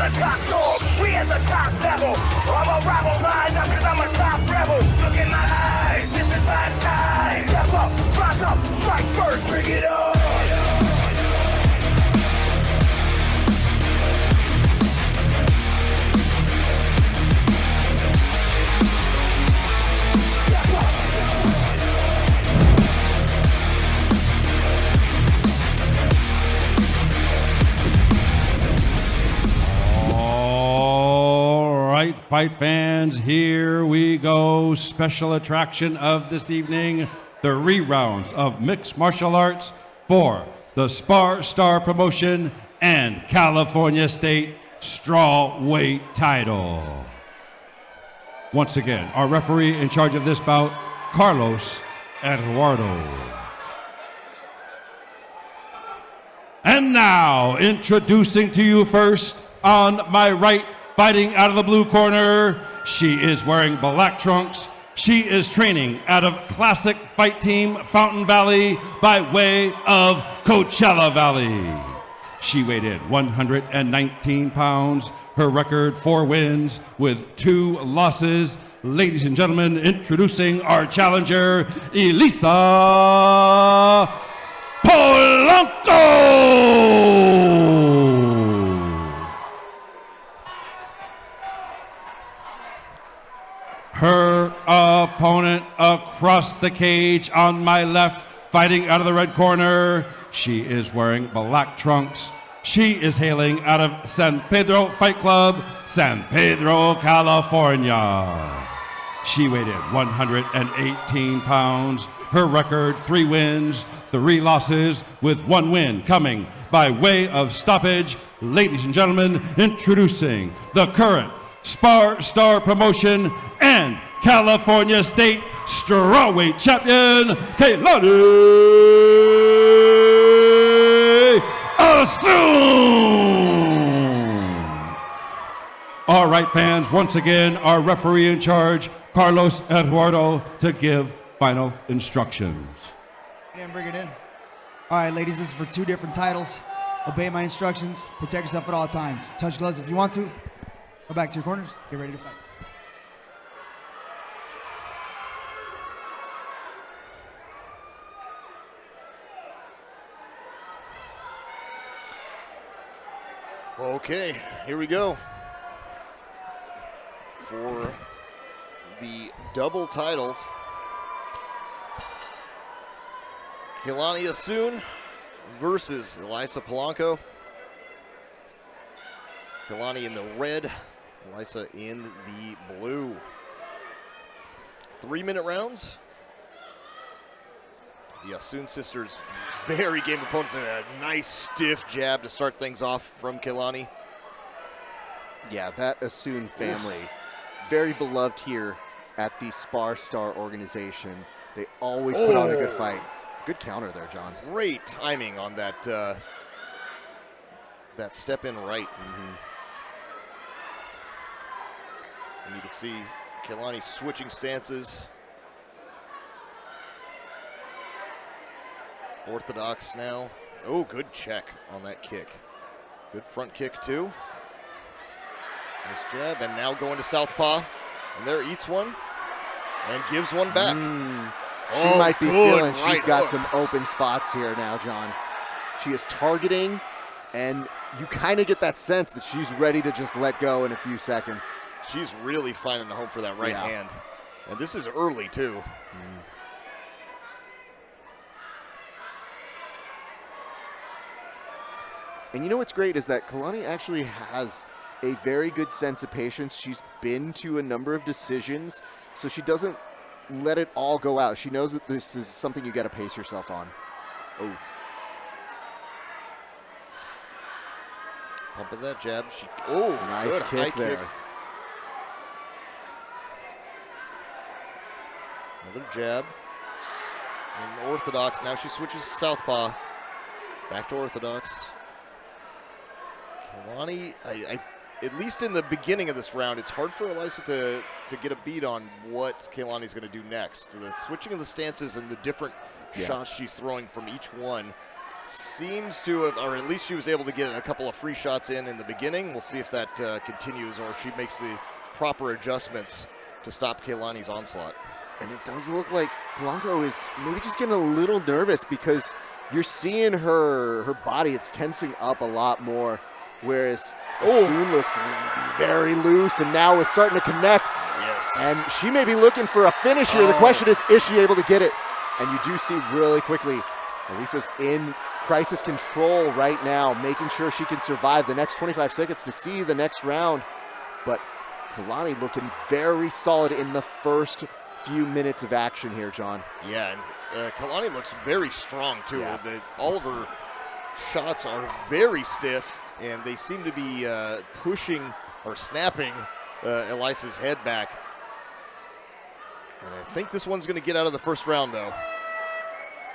the top dog, we at the top level. I'm a rebel, line up cause I'm a top rebel. Look in my eyes, this is my time. Step up, rise up, strike first, bring it on. Fight fans, here we go. Special attraction of this evening, the re-rounds of mixed martial arts for the SparStar promotion and California State strawweight title. Once again, our referee in charge of this bout, Carlos Eduardo. And now, introducing to you first, on my right, fighting out of the blue corner, she is wearing black trunks. She is training out of Classic Fight Team Fountain Valley by way of Coachella Valley. She weighed in 119 pounds. Her record, 4 wins with 2 losses. Ladies and gentlemen, introducing our challenger, Elisa Polanco. Her opponent across the cage on my left, fighting out of the red corner. She is wearing black trunks. She is hailing out of San Pedro Fight Club, San Pedro, California. She weighed in 118 pounds. Her record, 3 wins, 3 losses, with 1 win coming by way of stoppage. Ladies and gentlemen, introducing the current SparStar promotion and California State strawweight champion, Keilani Ahsoon. All right, fans, once again, our referee in charge, Carlos Eduardo, to give final instructions. And bring it in. All right, ladies, this is for 2 different titles. Obey my instructions. Protect yourself at all times. Touch gloves if you want to. Go back to your corners. Get ready to fight. Okay, here we go. For the double titles, Keilani Ahsoon versus Elisa Polanco. Keilani in the red, Elisa in the blue. 3-minute rounds. The Ahsoon sisters, very game opponents, and a nice stiff jab to start things off from Keilani. Yeah, that Ahsoon family, very beloved here at the SparStar organization. They always put on a good fight. Good counter there, John. Great timing on that that step in right. We need to see Keilani switching stances. Orthodox now. Oh, good check on that kick. Good front kick, too. Nice jab, and now going to southpaw. And there eats one and gives one back. She might be feeling she's got some open spots here now, John. She is targeting, and you kind of get that sense that she's ready to just let go in a few seconds. She's really finding a home for that right hand. And this is early, too. And you know what's great is that Keilani actually has a very good sense of patience. She's been to a number of decisions, so she doesn't let it all go out. She knows that this is something you got to pace yourself on. Oh. Pumping that jab. Nice kick there. Another jab. And orthodox. Now she switches to southpaw. Back to orthodox. Keilani, at least in the beginning of this round, it's hard for Elisa to get a beat on what Keilani's going to do next. The switching of the stances and the different shots she's throwing from each one seems to have, or at least she was able to get a couple of free shots in the beginning. We'll see if that continues or if she makes the proper adjustments to stop Keilani's onslaught. And it does look like Polanco is maybe just getting a little nervous because you're seeing her body, it's tensing up a lot more, whereas Ahsoon looks very loose and now is starting to connect. Yes. And she may be looking for a finish here. The question is she able to get it? And you do see really quickly, Elisa's in crisis control right now, making sure she can survive the next 25 seconds to see the next round. But Keilani looking very solid in the first few minutes of action here, John. Yeah, and Keilani looks very strong, too. Yeah. All of her shots are very stiff, and they seem to be pushing or snapping Elisa's head back. And I think this one's going to get out of the first round, though.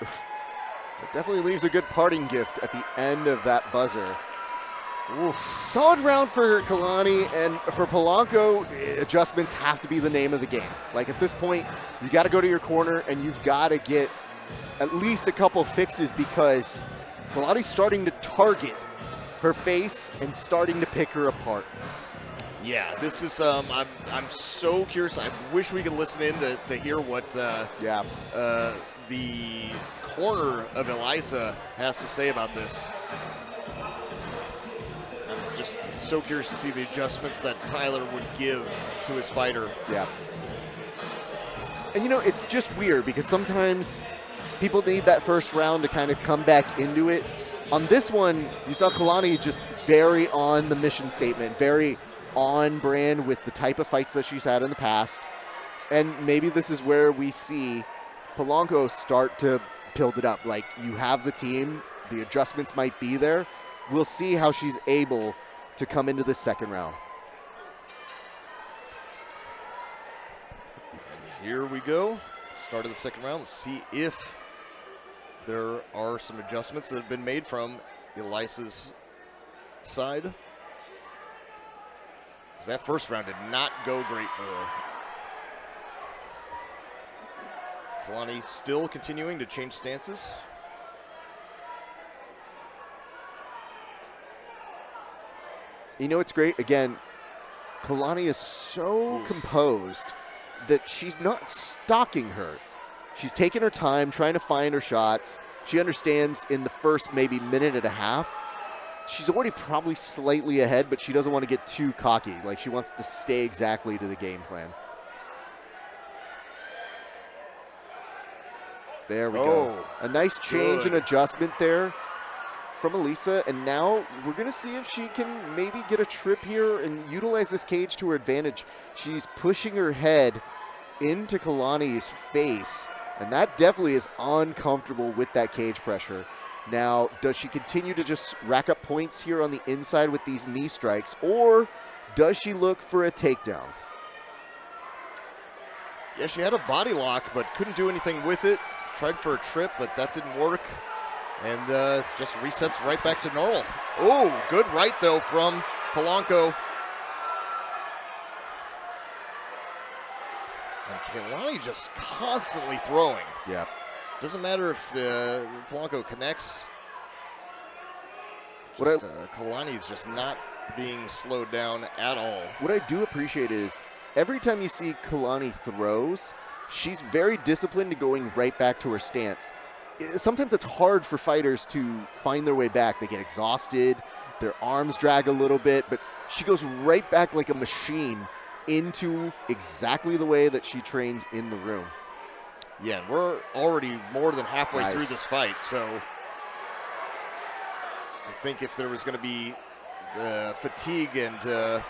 It definitely leaves a good parting gift at the end of that buzzer. Oof. Solid round for Keilani, and for Polanco, adjustments have to be the name of the game. Like at this point, you got to go to your corner and you've got to get at least a couple fixes because Keilani's starting to target her face and starting to pick her apart. Yeah, this is, I'm so curious. I wish we could listen in to hear what the corner of Elisa has to say about this. I'm just so curious to see the adjustments that Tyler would give to his fighter. Yeah. And you know, it's just weird because sometimes people need that first round to kind of come back into it. On this one, you saw Keilani just very on the mission statement, very on brand with the type of fights that she's had in the past. And maybe this is where we see Polanco start to build it up. Like, you have the team, the adjustments might be there. We'll see how she's able to come into the second round. Here we go. Start of the second round. Let's see if there are some adjustments that have been made from Elisa's side. That first round did not go great for her. Keilani still continuing to change stances. You know what's great? Again, Keilani is so composed that she's not stalking her. She's taking her time, trying to find her shots. She understands in the first maybe minute and a half, she's already probably slightly ahead, but she doesn't want to get too cocky. Like, she wants to stay exactly to the game plan. There we go. A nice change and adjustment there from Elisa, and now we're going to see if she can maybe get a trip here and utilize this cage to her advantage. She's pushing her head into Keilani's face, and that definitely is uncomfortable with that cage pressure. Now, does she continue to just rack up points here on the inside with these knee strikes, or does she look for a takedown? Yeah, she had a body lock, but couldn't do anything with it. Tried for a trip, but that didn't work. And it just resets right back to normal. Oh, good right, though, from Polanco. And Keilani just constantly throwing. Yeah. Doesn't matter if Polanco connects. Keilani's just not being slowed down at all. What I do appreciate is every time you see Keilani throws, she's very disciplined to going right back to her stance. Sometimes it's hard for fighters to find their way back. They get exhausted, their arms drag a little bit, but she goes right back like a machine into exactly the way that she trains in the room. Yeah, we're already more than halfway through this fight, so I think if there was going to be fatigue that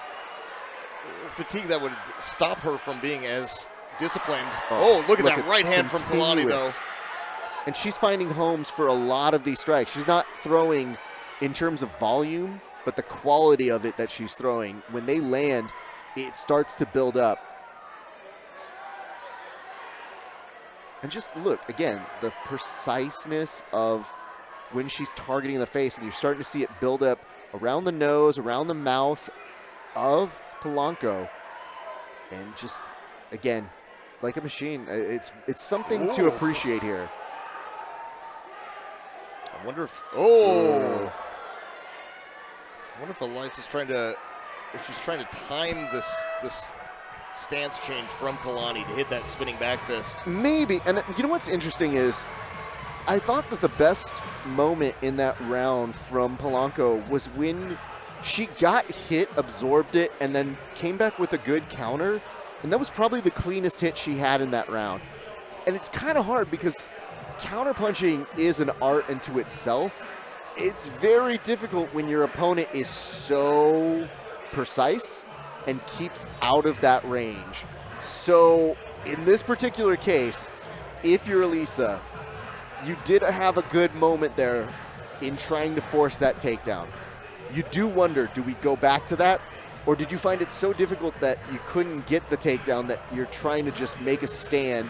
would stop her from being as disciplined. Oh, look at that right hand from Keilani, though. And she's finding homes for a lot of these strikes. She's not throwing in terms of volume, but the quality of it that she's throwing. When they land, it starts to build up. And just look, again, the preciseness of when she's targeting the face, and you're starting to see it build up around the nose, around the mouth of Polanco. And just, again, like a machine. It's something to appreciate here. I wonder if, I wonder if Elisa's trying to, if she's trying to time this stance change from Keilani to hit that spinning back fist. Maybe. And you know what's interesting is I thought that the best moment in that round from Polanco was when she got hit, absorbed it, and then came back with a good counter. And that was probably the cleanest hit she had in that round. And it's kind of hard because counterpunching is an art unto itself. It's very difficult when your opponent is so precise and keeps out of that range. So in this particular case, if you're Elisa, you did have a good moment there in trying to force that takedown. You do wonder, do we go back to that? Or did you find it so difficult that you couldn't get the takedown that you're trying to just make a stand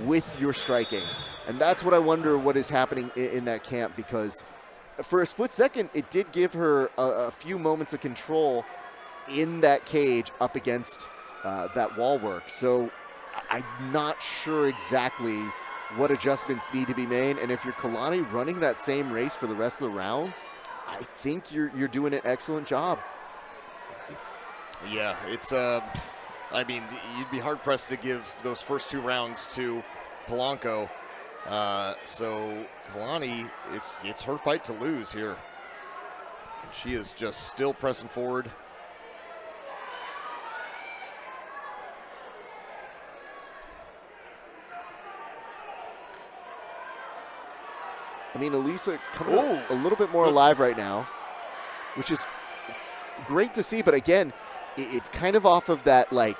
with your striking? And that's what I wonder what is happening in that camp, because for a split second, it did give her a few moments of control in that cage up against that wall work. So I'm not sure exactly what adjustments need to be made. And if you're Keilani running that same race for the rest of the round, I think you're doing an excellent job. Yeah, it's, I mean, you'd be hard-pressed to give those first 2 rounds to Polanco. So Keilani, it's her fight to lose here. And she is just still pressing forward. I mean, Elisa coming up a little bit more alive right now, which is great to see. But again, it's kind of off of that, like,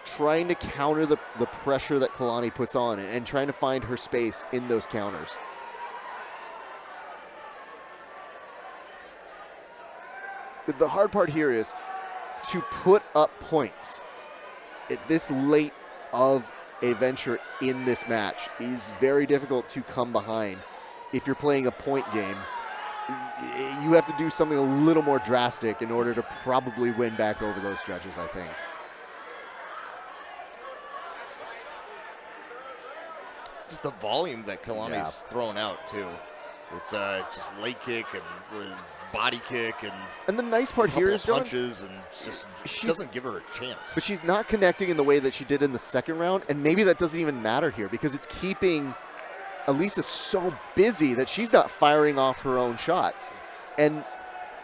trying to counter the pressure that Keilani puts on and trying to find her space in those counters. The hard part here is to put up points at this late of a venture in this match is very difficult to come behind. If you're playing a point game, you have to do something a little more drastic in order to probably win back over those judges, I think. Just the volume that Keilani's thrown out, too. It's just leg kick and body kick and the nice part here is, punches, and just doesn't give her a chance. But she's not connecting in the way that she did in the second round, and maybe that doesn't even matter here because it's keeping Elisa so busy that she's not firing off her own shots. And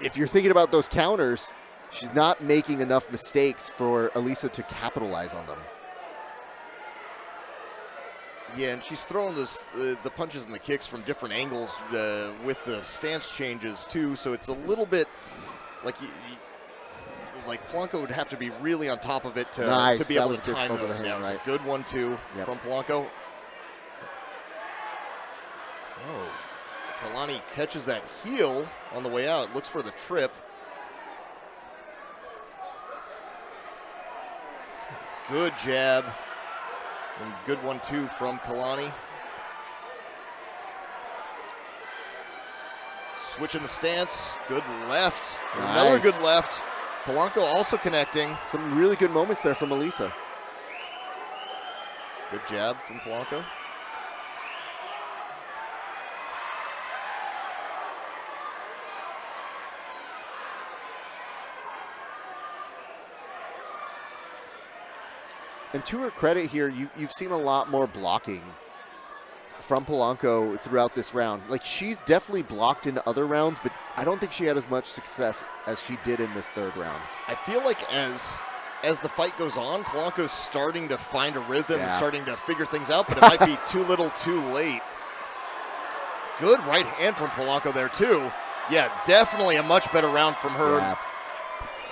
if you're thinking about those counters, she's not making enough mistakes for Elisa to capitalize on them. Yeah, and she's throwing the punches and the kicks from different angles with the stance changes too. So it's a little bit like like Polanco would have to be really on top of it to be able to time those. Yeah, it was a good one too from Polanco. Oh, Keilani catches that heel on the way out. Looks for the trip. Good jab. And good one, too, from Keilani. Switching the stance. Good left. Nice. Another good left. Polanco also connecting. Some really good moments there from Elisa. Good jab from Polanco. And to her credit here, you've seen a lot more blocking from Polanco throughout this round. Like, she's definitely blocked in other rounds, but I don't think she had as much success as she did in this third round. I feel like as the fight goes on, Polanco's starting to find a rhythm and starting to figure things out, but it might be too little too late. Good right hand from Polanco there, too. Yeah, definitely a much better round from her. Yeah.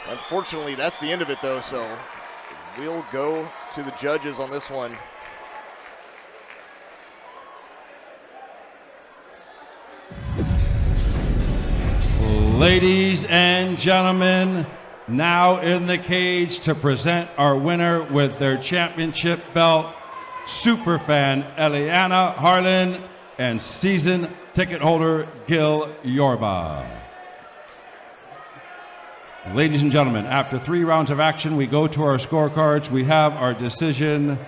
Unfortunately, that's the end of it, though, so we'll go to the judges on this one. Ladies and gentlemen, now in the cage to present our winner with their championship belt, superfan Eliana Harlan and season ticket holder Gil Yorba. Ladies and gentlemen, after 3 rounds of action, we go to our scorecards. We have our decision.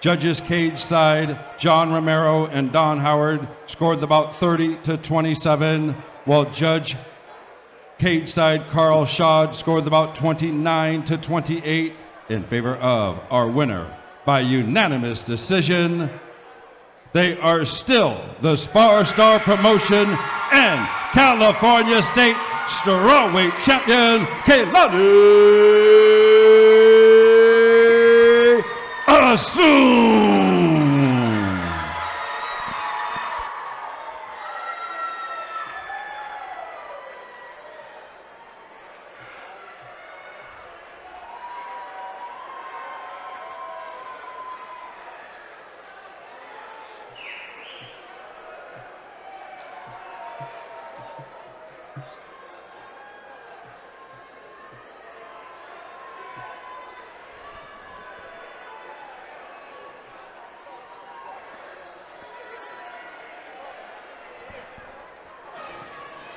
Judges cage side, John Romero and Don Howard scored the bout 30-27, while judge cage side Carl Schad scored the bout 29-28 in favor of our winner by unanimous decision. They are still the SparStar promotion and California State strawweight champion, Keilani Ahsoon.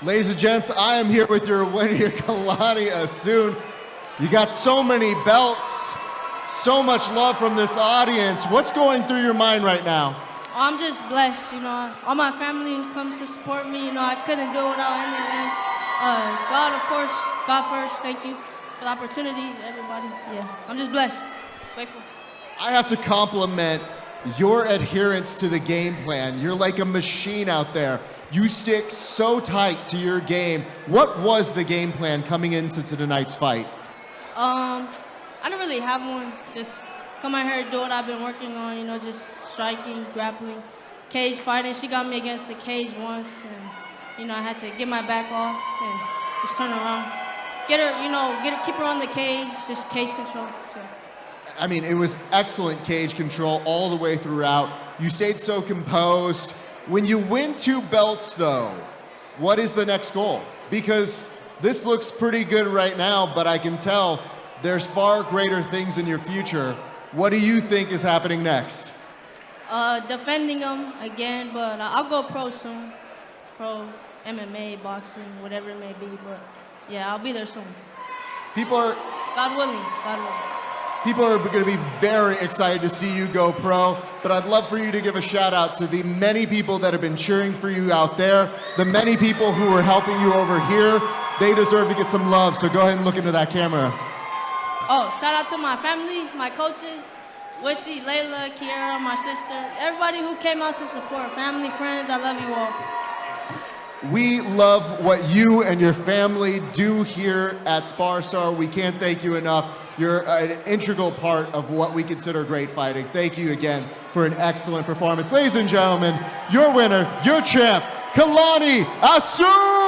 Ladies and gents, I am here with your winner, Keilani Ahsoon. You got so many belts, so much love from this audience. What's going through your mind right now? I'm just blessed, all my family who comes to support me, I couldn't do it without any of them. God, of course, God first, thank you for the opportunity, everybody. Yeah, I'm just blessed, grateful. I have to compliment your adherence to the game plan. You're like a machine out there. You stick so tight to your game. What was the game plan coming into tonight's fight? I didn't really have one. Just come out here, do what I've been working on, just striking, grappling, cage fighting. She got me against the cage once, and, I had to get my back off and just turn around. Get her, keep her on the cage, just cage control. So. I mean, it was excellent cage control all the way throughout. You stayed so composed. When you win 2 belts, though, what is the next goal? Because this looks pretty good right now, but I can tell there's far greater things in your future. What do you think is happening next? Defending them again, but I'll go pro soon. Pro MMA, boxing, whatever it may be, but yeah, I'll be there soon. People are... God willing, God willing. People are going to be very excited to see you go pro, but I'd love for you to give a shout out to the many people that have been cheering for you out there, the many people who are helping you over here. They deserve to get some love, so go ahead and look into that camera. Oh, shout out to my family, my coaches, Witchy, Layla, Kiera, my sister, everybody who came out to support, family, friends, I love you all. We love what you and your family do here at SparStar. We can't thank you enough. You're an integral part of what we consider great fighting. Thank you again for an excellent performance. Ladies and gentlemen, your winner, your champ, Keilani Ahsoon!